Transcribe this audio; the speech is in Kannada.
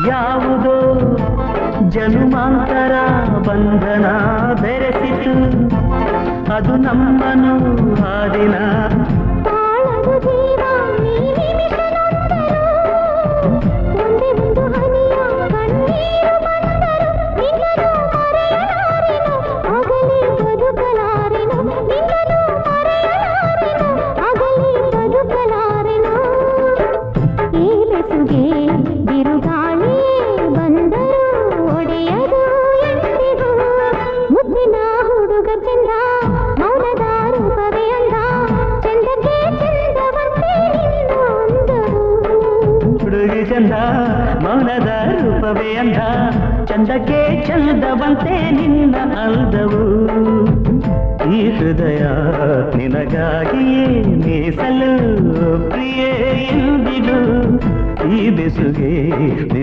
ಯಾವುದೋ ಜನುಮಾಂತರ ಬಂಧನ ಬೆರೆಸಿತು ಅದು ನಮ್ಮನು ಹಾದಿನ ಚಂದ ಮೌನದ ರೂಪವೇ ಅಂದ ಚಂದಕ್ಕೆ ಚಂದವಂತೆ ನಿನ್ನ ಅಲ್ದವು ಈ ಹೃದಯ ನಿನಗಾಗಿಯೇ ಮೀಸಲು ಪ್ರಿಯೇ ಎಂದಿಗೂ ಈ ಬೆಸುಗೆ